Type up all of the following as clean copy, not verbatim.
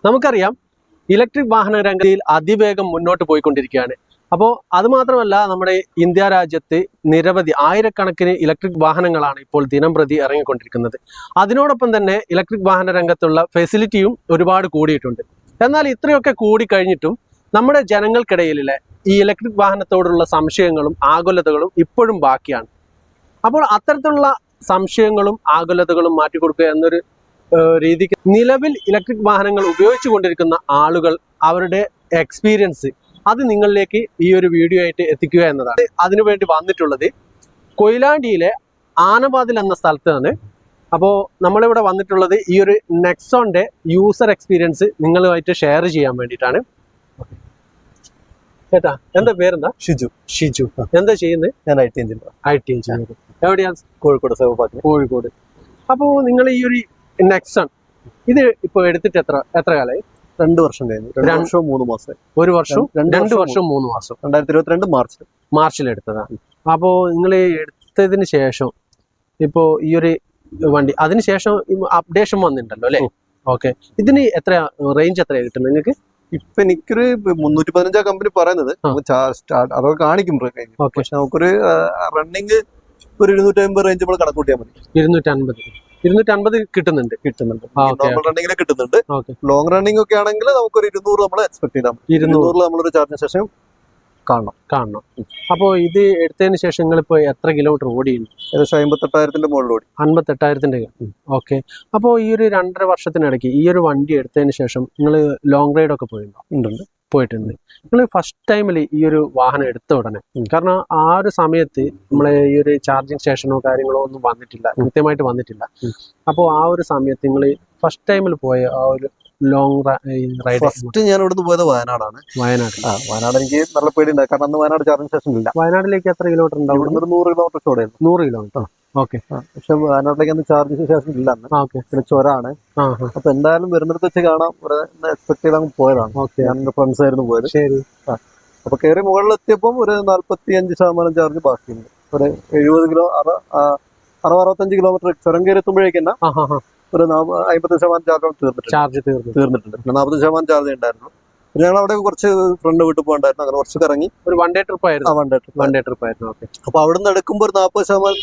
നമുക്കറിയാം ഇലക്ട്രിക് വാഹന രംഗത്തിൽ അതിവേഗം മുന്നോട്ട് പോയിക്കൊണ്ടിരിക്കുകയാണ്. അപ്പോൾ അതുമാത്രമല്ല, നമ്മുടെ ഇന്ത്യ രാജ്യത്ത് നിരവധി ആയിരക്കണക്കിന് ഇലക്ട്രിക് വാഹനങ്ങളാണ് ഇപ്പോൾ ദിനം പ്രതി ഇറങ്ങിക്കൊണ്ടിരിക്കുന്നത്. അതിനോടൊപ്പം തന്നെ ഇലക്ട്രിക് വാഹന രംഗത്തുള്ള ഫെസിലിറ്റിയും ഒരുപാട് കൂടിയിട്ടുണ്ട്. എന്നാൽ ഇത്രയൊക്കെ കൂടിക്കഴിഞ്ഞിട്ടും നമ്മുടെ ജനങ്ങൾക്കിടയിലെ ഈ ഇലക്ട്രിക് വാഹനത്തോടുള്ള സംശയങ്ങളും ആകുലതകളും ഇപ്പോഴും ബാക്കിയാണ്. അപ്പോൾ അത്തരത്തിലുള്ള സംശയങ്ങളും ആകുലതകളും മാറ്റിക്കൊടുക്കുക എന്നൊരു രീതിക്ക് നിലവിൽ ഇലക്ട്രിക് വാഹനങ്ങൾ ഉപയോഗിച്ചു കൊണ്ടിരിക്കുന്ന ആളുകൾ അവരുടെ എക്സ്പീരിയൻസ് അത് നിങ്ങളിലേക്ക് ഈ ഒരു വീഡിയോ ആയിട്ട് എത്തിക്കുക എന്നതാണ്. അതിനുവേണ്ടി വന്നിട്ടുള്ളത് കൊയിലാണ്ടിയിലെ ആനവാതിൽ എന്ന സ്ഥലത്താണ്. അപ്പോൾ നമ്മളിവിടെ വന്നിട്ടുള്ളത് ഈ ഒരു നെക്സോണിന്റെ യൂസർ എക്സ്പീരിയൻസ് നിങ്ങളുമായിട്ട് ഷെയർ ചെയ്യാൻ വേണ്ടിയിട്ടാണ്. ചേട്ടാ, എന്താ പേരെന്താ? ഷിജു. ഷിജു, എന്താ ചെയ്യുന്നത്? ഞാൻ IT എഞ്ചിനീയർ. എവിടെയാണ്? കോഴിക്കോട്. കോഴിക്കോട്. അപ്പോൾ നിങ്ങൾ ഈ ഒരു നെക്സൺ ഇത് ഇപ്പൊ എടുത്തിട്ട് എത്ര കാലമായി? 2 വർഷം കഴിഞ്ഞു. 2 വർഷവും 3 മാസം. 1 വർഷം 2 വർഷം 3 മാസം. 2022 മാർച്ചിൽ എടുത്തതാണ്. അപ്പോൾ നിങ്ങൾ എടുത്തതിന് ശേഷം ഇപ്പോൾ ഈ ഒരു വണ്ടി അതിനുശേഷം അപ്ഡേഷൻ വന്നിട്ടുണ്ടല്ലോ അല്ലേ? ഓക്കെ. ഇതിന് എത്ര റേഞ്ച് എത്രയാണ് കിട്ടുന്നത് നിങ്ങൾക്ക്? ഇപ്പൊ എനിക്കൊരു 315 കമ്പനി പറയുന്നത്. അതൊക്കെ കാണിക്കും. പക്ഷെ നമുക്കൊരു റണ്ണിങ് ഒരു 250 റേഞ്ച് നമ്മൾ കണക്ക് കൂട്ടിയാൽ മതി. 250 കിട്ടുന്നുണ്ട്. നോർമൽ റണ്ണിങ്ങിൽ കിട്ടുന്നുണ്ട്. ലോങ് റണ്ണിംഗ് ഒക്കെ ആണെങ്കിൽ നമുക്കൊരു 200 നമ്മൾ എക്സ്പെക്ട് ചെയ്താൽ മതി. 200 നമ്മളൊരു ചാർജിന് ശേഷം കാണണം. അപ്പോൾ ഇത് എടുത്തതിന് ശേഷം നിങ്ങളിപ്പോ എത്ര കിലോമീറ്റർ ഓടിയുണ്ട്? ഏകദേശം 58,000 മുകളിൽ ഓടി. 58,000. ഓക്കെ. അപ്പോൾ ഈ ഒരു 2.5 വർഷത്തിനിടയ്ക്ക് ഈ ഒരു വണ്ടി എടുത്തതിന് ശേഷം നിങ്ങൾ ലോങ് റൈഡ് ഒക്കെ പോയിട്ടുണ്ട്. നിങ്ങൾ ഫസ്റ്റ് ടൈമിൽ ഈ ഒരു വാഹനം എടുത്ത ഉടനെ, കാരണം ആ ഒരു സമയത്ത് നമ്മളെ ഈ ഒരു ചാർജിങ് സ്റ്റേഷനോ കാര്യങ്ങളോ ഒന്നും കൃത്യമായിട്ട് വന്നിട്ടില്ല. അപ്പോൾ ആ ഒരു സമയത്ത് നിങ്ങൾ ഫസ്റ്റ് ടൈമിൽ പോയ ആ ഒരു ലോങ് റൈഡ്? ഫസ്റ്റ് ഞാൻ ഇവിടുന്ന് പോയത് വയനാടാണ്. വയനാട് എനിക്ക് നല്ല പേടിയുണ്ടായി, കാരണം അന്ന് വയനാട് ചാർജിങ് സ്റ്റേഷൻ ഇല്ല. വയനാട്ടിലേക്ക് എത്ര കിലോമീറ്റർ ഉണ്ടാവും? ഇവിടുന്ന് 100 കിലോമീറ്റർ ചോടയായിരുന്നു. 100 കിലോമീറ്റർ. ഓക്കെ. പക്ഷെ വയനാട്ടിലേക്ക് അന്ന് ചാർജിങ് സ്റ്റേഷൻ ഇല്ല. പിന്നെ ചുരാണ്. അപ്പൊ എന്തായാലും വരുന്നിടത്ത് വെച്ച് കാണാം എക്സ്പെക്ട് ചെയ്ത് അങ്ങ് പോയതാണ്. ഞാൻ എന്റെ ഫ്രണ്ട്സ് ആയിരുന്നു പോയത്. ശരി. അപ്പൊ കയറി മുകളിലെത്തിയപ്പം ഒരു 45% ചാർജ് ബാക്കിയുണ്ട്. ഒരു 70 കിലോ 60-65 കിലോമീറ്റർ ചുരം കയറി എത്തുമ്പോഴേക്കെന്നെ ഒരു 50% ചാർജ് തീർന്നിട്ടുണ്ട്. 40% ചാർജ് ഉണ്ടായിരുന്നു. പിന്നെ ഞങ്ങൾ അവിടെ കുറച്ച് ഫ്രണ്ട് വീട്ടിൽ പോകണ്ടായിരുന്നു. അങ്ങനെ കുറച്ച് കറങ്ങി ഒരു വൺ ഡേ ട്രിപ്പ് ആയിരുന്നു. അപ്പൊ അവിടെ നിന്ന് എടുക്കുമ്പോൾ ഒരു 40%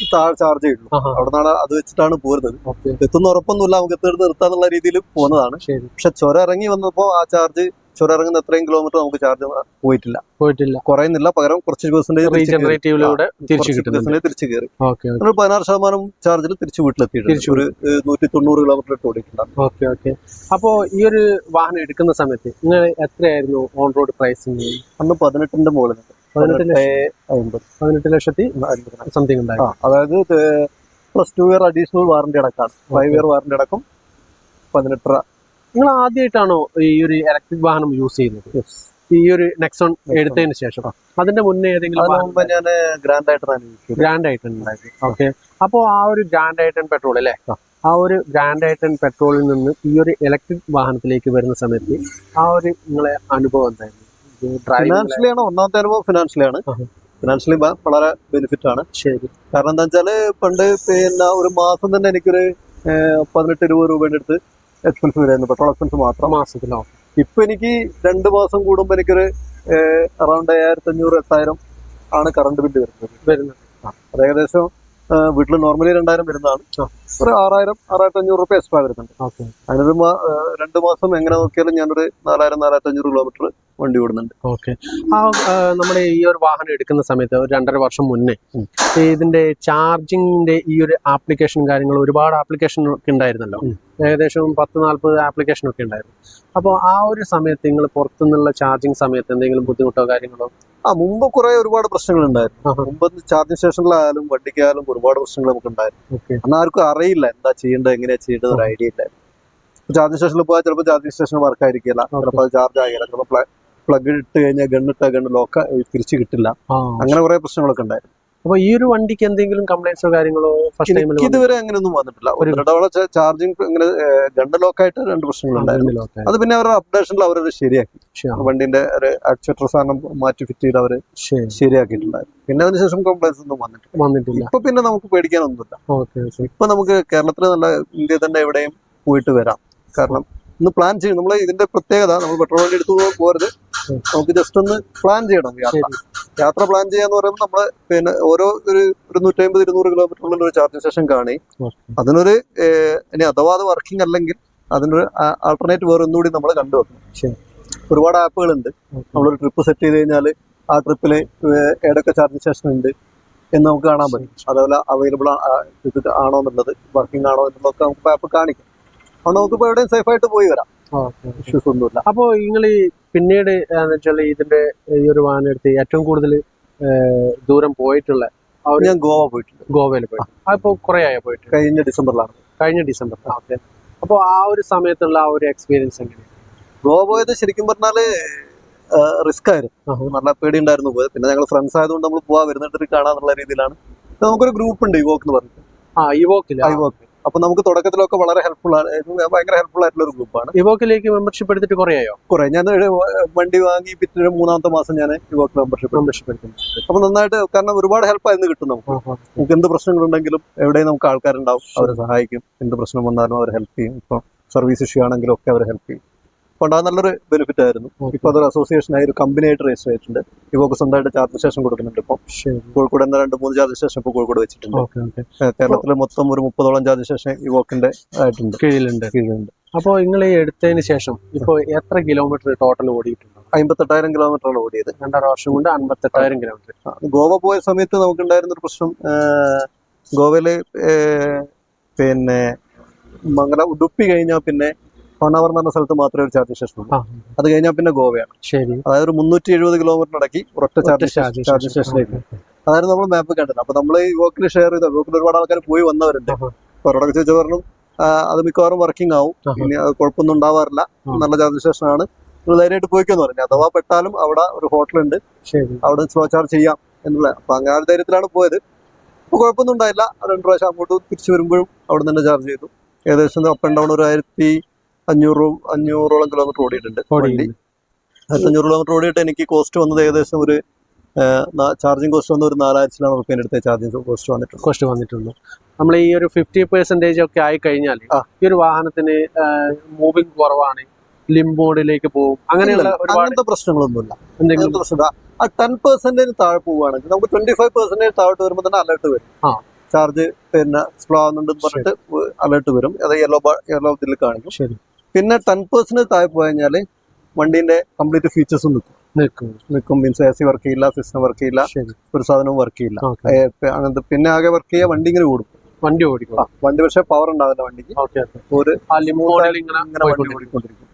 ചാർജ് ചെയ്യുള്ളൂ. അവിടെ നിന്നാണ് അത് വെച്ചിട്ടാണ് പോരുന്നത്. എത്തുന്ന ഉറപ്പൊന്നുമില്ല, നമുക്ക് എത്തിയെടുത്ത് നിർത്താന്നുള്ള രീതിയിൽ പോകുന്നതാണ്. പക്ഷെ ചുരം ഇറങ്ങി വന്നപ്പോ ആ ചാർജ് ചുരം ഇറങ്ങുന്ന എത്രയും കിലോമീറ്റർ നമുക്ക് ചാർജ് പോയിട്ടില്ല, കുറയുന്നില്ല. പകരം കുറച്ച് തിരിച്ചു കയറി 16% ചാർജിൽ തിരിച്ചു വീട്ടിലെത്തിയിട്ടുണ്ട്. ഒരു 190 കിലോമീറ്റർ ഓടിയിട്ടുണ്ടായിരുന്നു. ഓക്കെ. അപ്പോ ഈ ഒരു വാഹനം എടുക്കുന്ന സമയത്ത് നിങ്ങൾ എത്രയായിരുന്നു ഓൺ റോഡ് പ്രൈസിങ്? അന്ന് 18 മുകളിൽ 18 ലക്ഷത്തി സംതിങ് ഉണ്ടായിരുന്നു. അതായത് +2 ഇയർ അഡീഷണൽ വാറന്റി അടക്കമാണ്. 5 ഇയർ വാറന്റി അടക്കം 18. നിങ്ങൾ ആദ്യമായിട്ടാണോ ഈ ഒരു ഇലക്ട്രിക് വാഹനം യൂസ് ചെയ്യുന്നത്? ഈ ഒരു നെക്സോൺ എടുത്തതിന് ശേഷം? അതിന്റെ മുന്നേ ഏതെങ്കിലും? ഞാൻ ഗ്രാൻഡ് ഐട്ടൺ. ഓക്കെ. അപ്പോൾ ആ ഒരു ഗ്രാൻഡ് ഐട്ടൺ പെട്രോൾ അല്ലേ, ആ ഒരു ഗ്രാൻഡ് ഐട്ടൺ പെട്രോളിൽ നിന്ന് ഈ ഒരു ഇലക്ട്രിക് വാഹനത്തിലേക്ക് വരുന്ന സമയത്ത് ആ ഒരു നിങ്ങളെ അനുഭവം എന്തായിരുന്നു? ഫിനാൻഷ്യലി ആണ് ഒന്നാമത്തെ അനുഭവം. ഫിനാൻഷ്യലി വളരെ ബെനിഫിറ്റ് ആണ്. ശരി. കാരണം എന്താ വെച്ചാല് പണ്ട് പിന്നെ ഒരു മാസം തന്നെ എനിക്കൊരു 18-20 രൂപയുടെ അടുത്ത് എക്സ്പെൻസ് വരുമായിരുന്നു, പെട്രോൾ എക്സ്പെൻസ് മാത്രം മാസത്തിലോ. ഇപ്പൊ എനിക്ക് 2 മാസം കൂടുമ്പോ എനിക്കൊരു അറൗണ്ട് 7,500-8,000 ആണ് കറണ്ട് ബില്ല് വരുന്നത്. അത് ഏകദേശം വീട്ടിൽ നോർമലി 2,000 വരുന്നതാണ്. ഒരു 6,000-6,500 രൂപ എക്സ്ട്രാ വരുന്നുണ്ട്. അതിനൊരു 2 മാസം എങ്ങനെ നോക്കിയാലും ഞാനൊരു 4,000-4,500 കിലോമീറ്റർ വണ്ടി ഓടുന്നുണ്ട്. ഓക്കെ. നമ്മുടെ ഈ ഒരു വാഹനം എടുക്കുന്ന സമയത്ത് ഒരു 2.5 വർഷം മുന്നേ ഇതിന്റെ ചാർജിങ്ങിന്റെ ഈ ഒരു ആപ്ലിക്കേഷൻ കാര്യങ്ങൾ ഒരുപാട് ആപ്ലിക്കേഷൻ ഒക്കെ ഉണ്ടായിരുന്നല്ലോ. ഏകദേശം 10-40 ആപ്ലിക്കേഷൻ ഒക്കെ ഉണ്ടായിരുന്നു. അപ്പോൾ ആ ഒരു സമയത്ത് നിങ്ങൾ പുറത്തുനിന്നുള്ള ചാർജിങ് സമയത്ത് എന്തെങ്കിലും ബുദ്ധിമുട്ടോ കാര്യങ്ങളോ? മുമ്പ് ഒരുപാട് പ്രശ്നങ്ങൾ ഉണ്ടായിരുന്നു. മുമ്പ് ചാർജിങ് സ്റ്റേഷനിലായാലും വണ്ടിക്കായാലും ഒരുപാട് പ്രശ്നങ്ങൾ നമുക്ക് ഉണ്ടായിരുന്നു. അന്ന് ആർക്കും അറിയില്ല എന്താ ചെയ്യേണ്ടത്, എങ്ങനെയാ ചെയ്യേണ്ടത്, ഒരു ഐഡിയ ഇല്ലായിരുന്നു. ചാർജിങ് സ്റ്റേഷനിൽ പോയാൽ ചിലപ്പോൾ ചാർജിങ് സ്റ്റേഷൻ വർക്ക് ആയിരിക്കില്ല, ചിലപ്പോൾ അത് ചാർജ് ആകില്ല, ചിലപ്പോൾ പ്ലഗ് ഇട്ട് കഴിഞ്ഞാൽ ഗണ്ണ് ലോക്ക് തിരിച്ചു കിട്ടില്ല. അങ്ങനെ കുറെ പ്രശ്നങ്ങളൊക്കെ ഉണ്ടായിരുന്നു. അപ്പൊ ഈ ഒരു വണ്ടിക്ക് എന്തെങ്കിലും കംപ്ലൈന്റ്സോ കാര്യങ്ങളോ? ഇതുവരെ അങ്ങനെയൊന്നും വന്നിട്ടില്ല. ഒരു ഇടവേള ചാർജിങ് ഇങ്ങനെ ഗണ്ണ് ലോക്കായിട്ട് 2 പ്രശ്നങ്ങളുണ്ടായിരുന്നു. അത് പിന്നെ അവരുടെ അപ്ഡേഷനിൽ അവരത് ശരിയാക്കി. വണ്ടിന്റെ ഒരു ആക്ച്വേറ്റർ സാധനം മാറ്റി ഫിറ്റ് ചെയ്ത് അവര് ശരിയാക്കിയിട്ടുണ്ടായിരുന്നു. പിന്നെ അതിനുശേഷം കംപ്ലൈൻസ് ഒന്നും വന്നിട്ടില്ല. ഇപ്പൊ പിന്നെ നമുക്ക് പേടിക്കാനൊന്നുമില്ല. ഇപ്പൊ നമുക്ക് കേരളത്തിൽ നല്ല ഇന്ത്യയിൽ തന്നെ എവിടെയും പോയിട്ട് വരാം. കാരണം ഒന്ന് പ്ലാൻ ചെയ്യും. നമ്മൾ ഇതിന്റെ പ്രത്യേകത നമ്മൾ പെട്രോൾ വണ്ടി എടുത്തു പോകരുത്, നമുക്ക് ജസ്റ്റ് ഒന്ന് പ്ലാൻ ചെയ്യണം യാത്ര പ്ലാൻ ചെയ്യാന്ന് പറയുമ്പോൾ നമ്മള് പിന്നെ ഓരോ ഒരു 150-200 കിലോമീറ്ററിലുള്ള ഒരു ചാർജിങ് സ്റ്റേഷൻ കാണി. അതിനൊരു ഇനി അഥവാ അത് വർക്കിംഗ് അല്ലെങ്കിൽ അതിനൊരു ആൾട്ടർനേറ്റ് വേറെ ഒന്നുകൂടി നമ്മൾ കണ്ടുവെക്കണം. ഒരുപാട് ആപ്പുകളുണ്ട്. നമ്മളൊരു ട്രിപ്പ് സെറ്റ് ചെയ്ത് കഴിഞ്ഞാൽ ആ ട്രിപ്പിൽ ഏതൊക്കെ ചാർജിങ് സ്റ്റേഷൻ ഉണ്ട് എന്ന് നമുക്ക് കാണാൻ പറ്റും. അതേപോലെ അവൈലബിൾ ആണോ എന്നുള്ളത്, വർക്കിംഗ് ആണോ എന്നുള്ളതൊക്കെ നമുക്ക് ആപ്പ് കാണിക്കും. അതുകൊണ്ട് നമുക്കിപ്പോൾ എവിടെയും സേഫായിട്ട് പോയി വരാം, ഇഷ്യൂസ് ഒന്നുമില്ല. അപ്പോൾ നിങ്ങൾ പിന്നീട് വെച്ചാൽ ഇതിന്റെ ഈ ഒരു വാഹനം എടുത്ത് ഏറ്റവും കൂടുതൽ ദൂരം പോയിട്ടുള്ള ഞാൻ ഗോവ പോയിട്ടുണ്ട്. ഗോവയിൽ പോയി അപ്പോൾ കുറേ ആയോ പോയിട്ട്? കഴിഞ്ഞ ഡിസംബറിലാണ്. കഴിഞ്ഞ ഡിസംബർ. ഓക്കെ. അപ്പോൾ ആ ഒരു സമയത്തുള്ള ആ ഒരു എക്സ്പീരിയൻസ് എങ്ങനെയാണ്? ഗോവ പോയത് ശരിക്കും പറഞ്ഞാല് റിസ്ക് ആയിരുന്നു, നല്ല പേടി ഉണ്ടായിരുന്നു പോയത്. പിന്നെ ഞങ്ങൾ ഫ്രണ്ട്സ് ആയതുകൊണ്ട് നമ്മൾ പോവാ വരുന്നിട്ട് കാണാന്നുള്ള രീതിയിലാണ്. നമുക്കൊരു ഗ്രൂപ്പ് ഉണ്ട് ഇവോക്ക് എന്ന് പറഞ്ഞിട്ട്. ഇവോക്ക് അപ്പൊ നമുക്ക് തുടക്കത്തിലൊക്കെ വളരെ ഹെൽപ്ഫുൾ ആണ്, ഭയങ്കര ഹെൽപ്ഫുൾ ആയിട്ടുള്ള ഒരു ഗ്രൂപ്പാണ്. ഇവോക്കിലേക്ക് മെമ്പർഷിപ്പ് എടുത്തിട്ട് കുറേയോ? കുറെ. ഞാൻ വണ്ടി വാങ്ങി പിറ്റേ 3ാമത്തെ മാസം ഞാൻ ഇവോക്ക് മെമ്പർഷിപ്പ് എടുക്കുന്നു. അപ്പൊ നന്നായിട്ട്, കാരണം ഒരുപാട് ഹെൽപ്പ് ആയിരുന്നു കിട്ടും നമുക്ക് എന്ത് പ്രശ്നങ്ങളുണ്ടെങ്കിലും എവിടെയും നമുക്ക് ആൾക്കാരുണ്ടാവും, അവരെ സഹായിക്കും. എന്ത് പ്രശ്നം വന്നാലും അവർ ഹെൽപ്പ് ചെയ്യും. ഇപ്പൊ സർവീസ് ഇഷ്യൂ ആണെങ്കിലും ഒക്കെ അവർ ഹെൽപ്പ് ചെയ്യും. അപ്പോൾ അത് നല്ലൊരു ബെനിഫിറ്റ് ആയിരുന്നു. ഇപ്പൊ അതൊരു അസോസിയേഷൻ ആയി ഒരു കമ്പനി ആയിട്ട് രജിസ്റ്റർ ചെയ്തിട്ടുണ്ട്. ഇവർക്ക് സ്വന്തമായിട്ട് ചാർജ് സ്റ്റേഷൻ കൊടുക്കുന്നുണ്ട്. ഇപ്പം കോഴിക്കോട് 2-3 ചാർജ് സ്റ്റേഷൻ ഇപ്പോൾ കോഴിക്കോട് വെച്ചിട്ടുണ്ട്. കേരളത്തിൽ മൊത്തം ഒരു 30ഓളം ചാർജ് സ്റ്റേഷൻ ഇവോക്കിന്റെ ആയിട്ടുണ്ട്, കീഴിലുണ്ട്. അപ്പോൾ നിങ്ങൾ ഈ എടുത്തതിന് ശേഷം ഇപ്പോൾ എത്ര കിലോമീറ്റർ ടോട്ടൽ ഓടിയിട്ടുണ്ട്? 58,000 കിലോമീറ്ററാണ് ഓടിയത്. 2.5 വർഷം കൊണ്ട് 58,000 കിലോമീറ്റർ. ഗോവ പോയ സമയത്ത് നമുക്കുണ്ടായിരുന്ന ഒരു പ്രശ്നം, ഗോവയില് പിന്നെ ഉടുപ്പി കഴിഞ്ഞാൽ പിന്നെ ഹോണാവർ എന്ന് പറഞ്ഞ സ്ഥലത്ത് മാത്രമേ ഒരു ചാർജ് സ്റ്റേഷൻ ഉള്ളൂ. അത് കഴിഞ്ഞാൽ പിന്നെ ഗോവയാണ്. ശരി. അതായത് ഒരു 370 കിലോമീറ്റർ ഇടയ്ക്ക് ഒരൊറ്റ ചാർജ് സ്റ്റേഷനിലേക്ക്. അതായിരുന്നു നമ്മൾ മാപ്പ് കണ്ടത്. അപ്പൊ നമ്മൾ ഈ വോക്കിൽ ഷെയർ ചെയ്ത വോക്കിൽ ഒരുപാട് ആൾക്കാർ പോയി വന്നവരുണ്ട്. അവരോടൊക്കെ ചോദിച്ചു പറഞ്ഞു അത് മിക്കവാറും വർക്കിംഗ് ആവും, ഇനി അത് കുഴപ്പമൊന്നും ഉണ്ടാവാറില്ല, നല്ല ചാർജ് സ്റ്റേഷനാണ്, ധൈര്യമായിട്ട് പോയിക്കെന്ന് പറഞ്ഞു. അഥവാ പെട്ടാലും അവിടെ ഒരു ഹോട്ടലുണ്ട്, അവിടെ സ്ലോ ചാർജ് ചെയ്യാം എന്നുള്ള. അപ്പൊ അങ്ങനെ ഒരു ധൈര്യത്തിലാണ് പോയത്. അപ്പൊ കുഴപ്പമൊന്നും ഉണ്ടായില്ല. 2 പ്രാവശ്യം അങ്ങോട്ട് തിരിച്ചു വരുമ്പോഴും അവിടെ തന്നെ ചാർജ് ചെയ്തു. ഏകദേശം അപ്പ് ആൻഡ് ഡൗൺ ഒരു 1,500-500ഓളം കിലോമീറ്റർ ഓടിയിട്ടുണ്ട്. 1,500 കിലോമീറ്റർ ഓടിയിട്ട് എനിക്ക് കോസ്റ്റ് വന്നത് ഏകദേശം ഒരു ചാർജിങ് കോസ്റ്റ് വന്ന ഒരു 4,000 റുപ്യേന്റെ അടുത്ത് ചാർജിങ് കോസ്റ്റ് വന്നിട്ടുണ്ട്. നമ്മൾ ഈ ഒരു 50% ഒക്കെ ആയി കഴിഞ്ഞാൽ ഈ ഒരു വാഹനത്തിന് മൂവിങ് കുറവാണ്, ലിംബോർഡിലേക്ക് പോകും, അങ്ങനെയുള്ള അങ്ങനത്തെ പ്രശ്നങ്ങളൊന്നുമില്ല. എന്തെങ്കിലും പ്രശ്നം ആ 10% താഴെ പോവുകയാണെങ്കിൽ നമുക്ക് 25% താഴോട്ട് വരുമ്പോൾ തന്നെ അലർട്ട് വരും. ചാർജ് പിന്നെ സ്ലോ ആവുന്നുണ്ടെന്ന് പറഞ്ഞിട്ട് അലർട്ട് വരും. അത് യെല്ലോ ഇതിൽ കാണിക്കും. പിന്നെ 10% താഴെ പോയി കഴിഞ്ഞാൽ വണ്ടീന്റെ കംപ്ലീറ്റ് ഫീച്ചേഴ്സും നിൽക്കും. മീൻസ് AC വർക്ക് ചെയ്യില്ല, സിസ്റ്റം വർക്ക് ചെയ്യില്ല, ഒരു സാധനവും വർക്ക് ചെയ്യില്ല. അങ്ങനത്തെ പിന്നെ ആകെ വർക്ക് ചെയ്യാൻ വണ്ടി ഇങ്ങനെ ഓടും. വണ്ടി പക്ഷേ പവർ ഉണ്ടാവില്ല വണ്ടിക്ക്.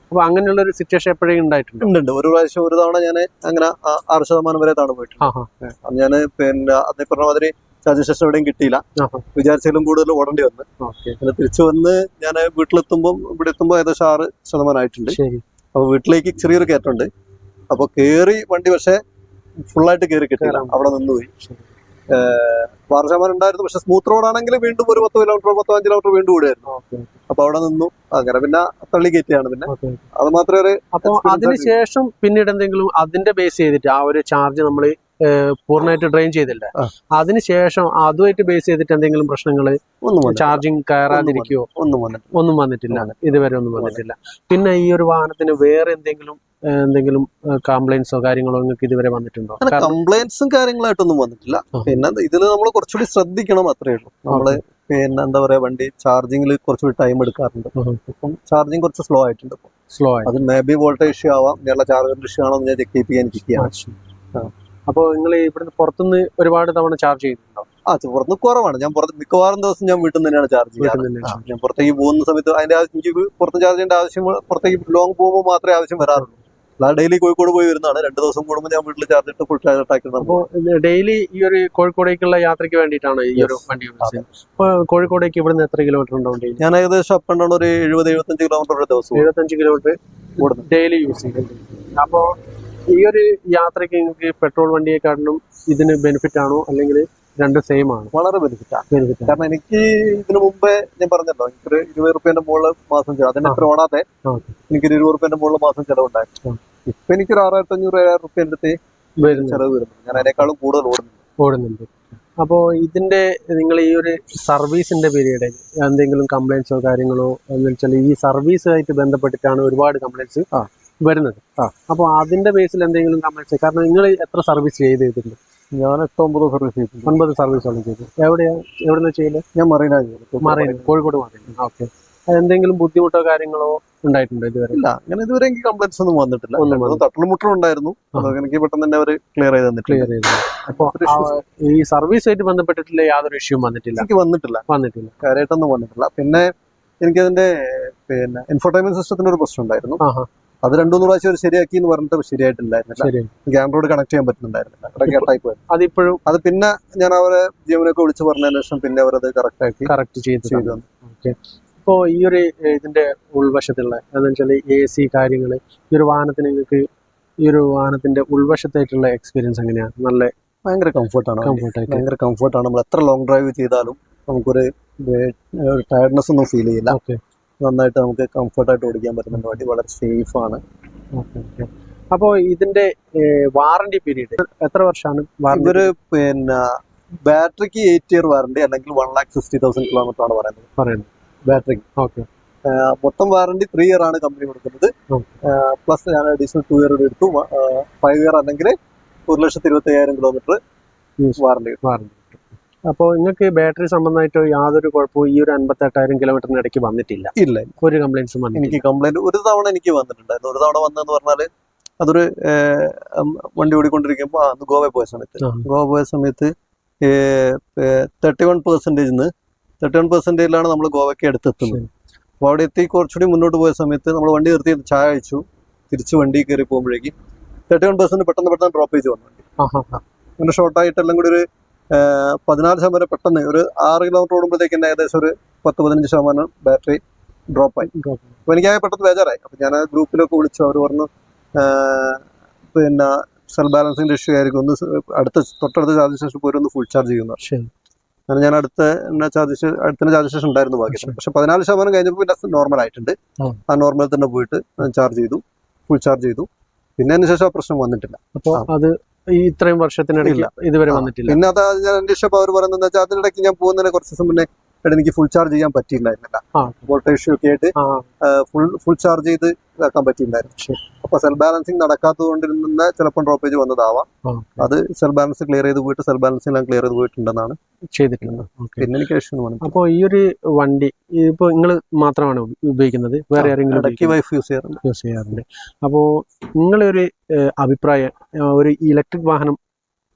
അപ്പൊ അങ്ങനെയുള്ള ഒരു സിറ്റുവേഷൻ എപ്പോഴും ഉണ്ടായിട്ടുണ്ട്. ഒരു പ്രാവശ്യം ഒരു തവണ ഞാൻ അങ്ങനെ 6% വരെ താണ് പോയിട്ടുണ്ട്. ഞാൻ പിന്നെ അതേ പറഞ്ഞ മാതിരി ചാർജ് സ്റ്റേഷൻ എവിടെയും കിട്ടിയില്ല. വിചാരിച്ചാലും കൂടുതൽ ഓടേണ്ടി വന്ന്. പിന്നെ തിരിച്ചു വന്ന് ഞാൻ ഇവിടെ എത്തുമ്പോൾ ഏകദേശം 6% ആയിട്ടുണ്ട്. അപ്പൊ വീട്ടിലേക്ക് ചെറിയൊരു കയറ്റമുണ്ട്. അപ്പൊ കേറി വണ്ടി പക്ഷെ ഫുള്ളായിട്ട് കയറി കിട്ടിയില്ല, അവിടെ നിന്നുപോയി. 6% ഉണ്ടായിരുന്നു. പക്ഷെ സ്മൂത്ത് റോഡ് ആണെങ്കിൽ വീണ്ടും ഒരു 10 കിലോമീറ്റർ 15 കിലോമീറ്റർ വീണ്ടും ഓടുമായിരുന്നു. അപ്പൊ അവിടെ നിന്നു. അങ്ങനെ പിന്നെ തള്ളി കയറ്റിയാണ്. പിന്നെ അത് മാത്രമേ ഒരു. അപ്പൊ അതിനുശേഷം പിന്നീട് എന്തെങ്കിലും അതിന്റെ ബേസ് ചെയ്തിട്ട് ആ ഒരു ചാർജ് നമ്മൾ പൂർണ്ണമായിട്ട് ഡ്രെയിൻ ചെയ്തില്ല, അതിനുശേഷം അതുമായിട്ട് ബേസ് ചെയ്തിട്ട് എന്തെങ്കിലും പ്രശ്നങ്ങൾ, ചാർജിങ് കയറാതിരിക്കുകയോ ഒന്നും വന്നിട്ടില്ല? ഇതുവരെ ഒന്നും വന്നിട്ടില്ല. പിന്നെ ഈ ഒരു വാഹനത്തിന് വേറെ എന്തെങ്കിലും കംപ്ലൈൻസോ കാര്യങ്ങളോ നിങ്ങൾക്ക് ഇതുവരെ വന്നിട്ടുണ്ടോ? കംപ്ലൈൻസും കാര്യങ്ങളായിട്ടൊന്നും വന്നിട്ടില്ല. പിന്നെ ഇതിൽ നമ്മൾ കുറച്ചുകൂടി ശ്രദ്ധിക്കണം, അത്രേ ഉള്ളൂ. നമ്മള് പിന്നെ എന്താ പറയാ, വണ്ടി ചാർജിങ്ങിൽ കുറച്ചുകൂടി ടൈം എടുക്കാറുണ്ട്. ഇപ്പം ചാർജിങ് കുറച്ച് സ്ലോ ആയിട്ടുണ്ട്. അത് മേ ബി വോൾട്ടേജ് ഇഷ്യൂ ആവാം, ഇങ്ങനെയുള്ള ചാർജറിന്റെ ഇഷ്യൂ ആണോ എന്ന് ഞാൻ ചെക്ക് ചെയ്യാൻ. അപ്പോൾ നിങ്ങൾ ഇവിടുന്ന് പുറത്തുനിന്ന് ഒരുപാട് തവണ ചാർജ് ചെയ്യുന്നുണ്ടോ? പുറത്തുനിന്ന് കുറവാണ്. ഞാൻ മിക്കവാറും ദിവസം ഞാൻ വീട്ടിൽ നിന്ന് തന്നെയാണ് ചാർജ് ചെയ്യുന്നത്. ഞാൻ പുറത്തേക്ക് പോകുന്ന സമയത്ത് അതിന്റെ ആവശ്യം, എനിക്ക് പുറത്ത് ചാർജ് ചെയ്യേണ്ട ആവശ്യം പുറത്തേക്ക് ലോങ് പോകുമ്പോൾ മാത്രമേ ആവശ്യം വരാറുള്ളൂ. അല്ലാതെ ഡെയിലി കോഴിക്കോട് പോയി വരുന്നതാണ്. 2 ദിവസം കൂടുമ്പോൾ ഞാൻ വീട്ടിൽ ചാർജ് ഇട്ട് ഫുൾ ചാർജ് ആക്കുന്നത്. അപ്പോൾ ഡെയിലി ഈ ഒരു കോഴിക്കോടേക്കുള്ള യാത്രയ്ക്ക് വേണ്ടിയിട്ടാണ് ഈ ഒരു വണ്ടി യൂസ് ചെയ്യുന്നത്. അപ്പോൾ കോഴിക്കോടേക്ക് ഇവിടുന്ന് എത്ര കിലോമീറ്റർ ഉണ്ടാവും? ഞാൻ ഏകദേശം അപ്പ് ആൻഡ് ഡൗൺ ഒരു 70-75 കിലോമീറ്റർ ഒരു ദിവസം. 75 കിലോമീറ്റർ ഡെയിലി യൂസ് ചെയ്യുന്നുണ്ട്. അപ്പോൾ ഈ ഒരു യാത്രയ്ക്ക് നിങ്ങൾക്ക് പെട്രോൾ വണ്ടിയെക്കാട്ടിലും ഇതിന് ബെനിഫിറ്റ് ആണോ, അല്ലെങ്കിൽ രണ്ടും സെയിം ആണ്? വളരെ ബെനിഫിറ്റാണ്. കാരണം എനിക്ക് ഇതിനു മുമ്പേ ഞാൻ പറഞ്ഞല്ലോ, എനിക്കൊരു 20 റുപ്യന്റെ മുകളിൽ മാസം ചെലവ്. അതിന് എത്ര ഓടാതെ എനിക്കൊരു 20 റുപ്യന്റെ മുകളിൽ മാസം ചെലവുണ്ടായിരുന്നു. ഇപ്പൊ എനിക്കൊരു 6,500-7,000 റുപ്യന്റെ അടുത്ത് ചെലവ് വരുന്നു. ഞാൻ അതിനേക്കാളും കൂടുതൽ ഓടുന്നുണ്ട്. അപ്പോൾ ഇതിന്റെ നിങ്ങൾ ഈ ഒരു സർവീസിന്റെ പീരീഡ് എന്തെങ്കിലും കംപ്ലൈൻസോ കാര്യങ്ങളോ എന്ന് വെച്ചാൽ ഈ സർവീസുമായിട്ട് ബന്ധപ്പെട്ടിട്ടാണ് ഒരുപാട് കംപ്ലൈൻസ് വരുന്നത്. അപ്പോൾ അതിന്റെ ബേസിൽ എന്തെങ്കിലും കംപ്ലൈൻസ്, കാരണം നിങ്ങൾ എത്ര സർവീസ് ചെയ്തിട്ടുണ്ട്? ഞാൻ 8-9 സർവീസ് ചെയ്തിട്ടുണ്ട്. 9 സർവീസോളം ചെയ്തു. എവിടെയാണ് ചെയ്യുന്നത്? ഞാൻ മറീന, കോഴിക്കോട് മറീന. ഓക്കെ. എന്തെങ്കിലും ബുദ്ധിമുട്ടോ കാര്യങ്ങളോ ഉണ്ടായിട്ടുണ്ടോ ഇതുവരെ? ഇല്ല, അങ്ങനെ ഇതുവരെ എനിക്ക് കംപ്ലൈൻസ് ഒന്നും വന്നിട്ടില്ല. തട്ടലും മുട്ടലും ഉണ്ടായിരുന്നു, എനിക്ക് പെട്ടെന്ന് തന്നെ അവർ ക്ലിയർ ചെയ്ത് ക്ലിയർ ചെയ്തു. അപ്പോൾ ഈ സർവീസുമായിട്ട് ബന്ധപ്പെട്ടിട്ടുള്ള യാതൊരു ഇഷ്യൂ വന്നിട്ടില്ല? എനിക്ക് വന്നിട്ടില്ല കാര്യമായിട്ടൊന്നും വന്നിട്ടില്ല. പിന്നെ എനിക്കതിന്റെ ഇൻഫോർടൈൻമെന്റ് സിസ്റ്റത്തിന്റെ ഒരു പ്രശ്നം ഉണ്ടായിരുന്നു. അത് 2-3 പ്രാവശ്യം അവർ ശരിയാക്കി എന്ന് പറഞ്ഞിട്ട് ശരിയായിട്ടില്ലായിരുന്നില്ല. എനിക്ക് ആൻഡ്രോയിഡ് കണക്ട് ചെയ്യാൻ പറ്റുന്നുണ്ടായിരുന്നില്ല. അതിപ്പോഴും അത് പിന്നെ ഞാൻ അവരെ ജീവനൊക്കെ വിളിച്ച് പറഞ്ഞതിന് ശേഷം പിന്നെ അവരത് കറക്റ്റ് ചെയ്തു. ഇപ്പോൾ ഈ ഒരു ഇതിന്റെ ഉൾവശത്തുള്ള എന്താ വെച്ചാൽ AC കാര്യങ്ങൾ, ഈ ഒരു വാഹനത്തിന് നിങ്ങൾക്ക് ഈ ഒരു വാഹനത്തിന്റെ ഉൾവശത്തായിട്ടുള്ള എക്സ്പീരിയൻസ് എങ്ങനെയാണ്? ഭയങ്കര കംഫർട്ടാണ്. നമ്മൾ എത്ര ലോങ് ഡ്രൈവ് ചെയ്താലും നമുക്കൊരു ടയർഡ്നെസ് ഒന്നും ഫീൽ ചെയ്യില്ല. നന്നായിട്ട് നമുക്ക് കംഫർട്ടായിട്ട് ഓടിക്കാൻ പറ്റുന്നുണ്ട്. വണ്ടി വളരെ സേഫ് ആണ്. അപ്പോൾ ഇതിന്റെ വാറണ്ടി പീരീഡ് എത്ര വർഷമാണ്? ഇവര് ബാറ്ററിക്ക് 8 ഇയർ വാറണ്ടി, അല്ലെങ്കിൽ 1,60,000 കിലോമീറ്റർ ആണ് പറയുന്നത് ബാറ്ററിക്ക്. മൊത്തം വാറണ്ടി 3 ഇയർ ആണ് കമ്പനി കൊടുക്കുന്നത്. പ്ലസ് ഞാൻ അഡീഷണൽ 2 ഇയർ എടുത്തു. 5 ഇയർ അല്ലെങ്കിൽ 1,25,000 കിലോമീറ്റർ വാറണ്ടി. അപ്പോൾ നിങ്ങൾക്ക് ബാറ്ററി സംബന്ധമായിട്ട് യാതൊരു കുഴപ്പവും ഈ ഒരു 58,000 കിലോമീറ്ററിന് ഇടയ്ക്ക് വന്നിട്ടില്ല? ഇല്ല, ഒരു കംപ്ലൈൻസും എനിക്ക് കംപ്ലൈന്റ് ഒരു തവണ എനിക്ക് വന്നിട്ടുണ്ടായിരുന്നു. ഒരു തവണ വന്നതെന്ന് പറഞ്ഞാല് അതൊരു വണ്ടി ഓടിക്കൊണ്ടിരിക്കുമ്പോൾ അന്ന് ഗോവ പോയ സമയത്ത് 31%-ലാണ് നമ്മൾ ഗോവയ്ക്ക് അടുത്തെത്തുന്നത്. അപ്പോൾ അവിടെ എത്തി കുറച്ചുകൂടി മുന്നോട്ട് പോയ സമയത്ത് നമ്മൾ വണ്ടി നിർത്തി ചായ കഴിച്ചു, തിരിച്ച് വണ്ടി കയറി പോകുമ്പോഴേക്കും 31% പെട്ടെന്ന് ഡ്രോപ്പേജ് വന്നു വണ്ടി. അങ്ങനെ ഷോർട്ടായിട്ടെല്ലാം കൂടി ഒരു 14% പെട്ടെന്ന് ഒരു 6 കിലോമീറ്റർ ഓടുമ്പോഴത്തേക്ക് തന്നെ ഏകദേശം ഒരു 10-15% ബാറ്ററി ഡ്രോപ്പായി. അപ്പോൾ എനിക്കായ പെട്ടെന്ന് ബേജാറായി. അപ്പോൾ ഞാൻ ഗ്രൂപ്പിലൊക്കെ വിളിച്ചു. അവർ പറഞ്ഞു പിന്നെ സെൽ ബാലൻസിന്റെ ഇഷ്യൂ ആയിരിക്കും, ഒന്ന് തൊട്ടടുത്ത ചാർജ് സ്റ്റേഷൻ പോയി ഒന്ന് ഫുൾ ചാർജ് ചെയ്യുന്നു. അങ്ങനെ ഞാൻ അടുത്ത ചാർജ് സ്റ്റേഷൻ ഉണ്ടായിരുന്നു ഭാഗ്യം. പക്ഷെ 14% കഴിഞ്ഞപ്പോൾ പിന്നെ നോർമൽ ആയിട്ടുണ്ട്. ആ നോർമൽ തന്നെ പോയിട്ട് ചാർജ് ചെയ്തു, ഫുൾ ചാർജ് ചെയ്തു. പിന്നെ അതിന് ശേഷം ആ പ്രശ്നം വന്നിട്ടില്ല. അപ്പോൾ അത് ഈ ഇത്രയും വർഷത്തിനിടയിൽ ഇതുവരെ വന്നിട്ടില്ല. പിന്നെ അത് ഞാൻ അന്വേഷിച്ചപ്പോൾ അവർ പറയുന്നത് വെച്ചാൽ അതിനിടയ്ക്ക് ഞാൻ പോകുന്നതിന് കുറച്ച് ദിവസം മുന്നേ എനിക്ക് ഫുൾ ചാർജ് ചെയ്യാൻ പറ്റിയില്ലായിരുന്നില്ല. വോൾട്ടേജ് ഇഷ്യൂ ഒക്കെ ആയിട്ട് ഫുൾ ചാർജ് ചെയ്ത് ഇതാക്കാൻ പറ്റിയിട്ടുണ്ടായിരുന്നു. അപ്പൊ സെൽ ബാലൻസിങ് നടക്കാത്തത് കൊണ്ടിരുന്ന ചിലപ്പോൾ ഡ്രോപ്പേജ് വന്നതാവാം. അത് സെൽ ബാലൻസ് ക്ലിയർ ചെയ്ത് പോയിട്ട് സെൽ ബാലൻസ് എല്ലാം ക്ലിയർ ചെയ്ത് പോയിട്ടുണ്ടെന്നാണ് ചെയ്തിട്ടുള്ളത്. പിന്നെ എനിക്ക് വിഷയം. അപ്പോൾ ഈ ഒരു വണ്ടി ഇപ്പൊ നിങ്ങൾ മാത്രമാണ് ഉപയോഗിക്കുന്നത്? വേറെ ആരെങ്കിലും? ഇടയ്ക്ക് വൈഫ് യൂസ് ചെയ്യാറുണ്ട്. അപ്പോൾ നിങ്ങളൊരു അഭിപ്രായം, ഒരു ഇലക്ട്രിക് വാഹനം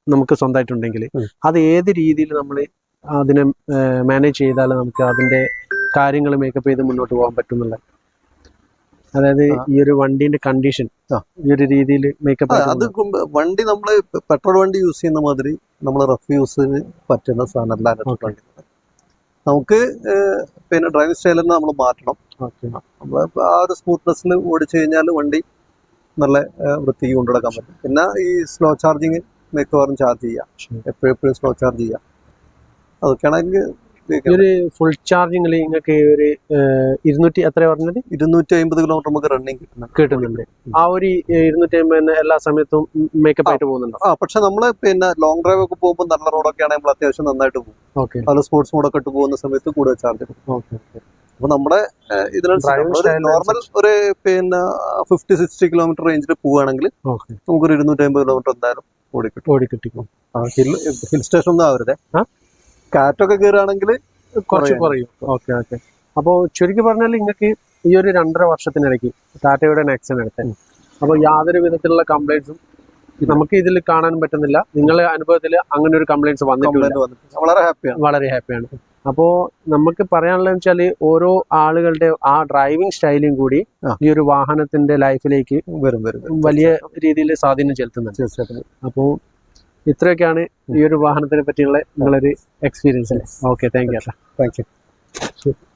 നമുക്ക് സ്വന്തമായിട്ടുണ്ടെങ്കിൽ അത് ഏത് രീതിയിൽ നമ്മൾ അതിനെ മാനേജ് ചെയ്താൽ നമുക്ക് അതിന്റെ കാര്യങ്ങൾ മേക്കപ്പ് ചെയ്ത് മുന്നോട്ട് പോകാൻ പറ്റുന്നില്ല? അതായത് ഈ ഒരു വണ്ടിന്റെ കണ്ടീഷൻ ഈ ഒരു രീതിയിൽ മേക്കപ്പ്. അത് വണ്ടി നമ്മള് പെട്രോൾ വണ്ടി യൂസ് ചെയ്യുന്ന മാതിരി നമ്മൾ റഫ് യൂസിന് പറ്റുന്ന സാധനമല്ല വണ്ടി. നമുക്ക് പിന്നെ ഡ്രൈവിംഗ് സ്റ്റൈലിൽ നിന്ന് നമ്മൾ മാറ്റണം. നമ്മള് ആ ഒരു സ്മൂത്ത്നെസ്സിൽ ഓടിച്ചു കഴിഞ്ഞാൽ വണ്ടി നല്ല വൃത്തിക്ക് കൊണ്ടുനടക്കാൻ പറ്റും. പിന്നെ ഈ സ്ലോ ചാർജിങ് മിക്കവാറും ചാർജ് ചെയ്യാം, എപ്പോഴും സ്ലോ ചാർജ് ചെയ്യാം. അതൊക്കെയാണ് എനിക്ക് ഒരു ഫുൾ ചാർജിങ്ങിൽ നിങ്ങൾക്ക് ഒരു 200 എത്ര പറഞ്ഞത് 250 കിലോമീറ്റർ നമുക്ക് റണ്ണിങ് കിട്ടുന്നുണ്ട്. ആ ഒരു 250 എല്ലാ സമയത്തും മേക്കപ്പ് ആയിട്ട് പോകുന്നുണ്ടോ? പക്ഷെ നമ്മള് പിന്നെ ലോങ് ഡ്രൈവ് ഒക്കെ പോകുമ്പോൾ നല്ല റോഡൊക്കെ ആണെങ്കിൽ നമ്മൾ അത്യാവശ്യം നന്നായിട്ട് പോകും. നല്ല സ്പോർട്സ് മോഡൊക്കെ ഇട്ട് പോകുന്ന സമയത്ത് കൂടുതൽ ചാർജ് കിട്ടും. അപ്പൊ നമ്മുടെ ഇതിനനുസരിച്ച് നോർമൽ ഒരു പിന്നെ 50-60 കിലോമീറ്റർ റേഞ്ചിൽ പോവുകയാണെങ്കിൽ നമുക്കൊരു 250 കിലോമീറ്റർ എന്തായാലും ഓടിക്കിട്ടും. ഹിൽ സ്റ്റേഷൻ ഒന്നും ആവരുതേ, കാറ്റൊക്കെ കയറുകയാണെങ്കിൽ കുറച്ച് കുറയും. ഓക്കെ. അപ്പോൾ ചുരുക്കി പറഞ്ഞാൽ നിങ്ങൾക്ക് ഈ ഒരു 2.5 വർഷത്തിനിടയ്ക്ക് ടാറ്റയുടെ നെക്സൺ എടുത്തേ, അപ്പോൾ യാതൊരു വിധത്തിലുള്ള കംപ്ലൈൻസും നമുക്ക് ഇതിൽ കാണാൻ പറ്റുന്നില്ല. നിങ്ങളുടെ അനുഭവത്തിൽ അങ്ങനെ ഒരു കംപ്ലൈൻറ്റ്സ് വന്നിട്ടില്ല. വളരെ ഹാപ്പിയാണ്. അപ്പോൾ നമുക്ക് പറയാനുള്ളത് വെച്ചാൽ ഓരോ ആളുകളുടെ ആ ഡ്രൈവിംഗ് സ്റ്റൈലും കൂടി ഈ ഒരു വാഹനത്തിന്റെ ലൈഫിലേക്ക് വലിയ രീതിയിൽ സ്വാധീനം ചെലുത്തുന്നുണ്ട്. അപ്പോൾ ഇത്രയൊക്കെയാണ് ഈ ഒരു വാഹനത്തിനെ പറ്റിയുള്ള നിങ്ങളൊരു എക്സ്പീരിയൻസ്. Okay, thank you.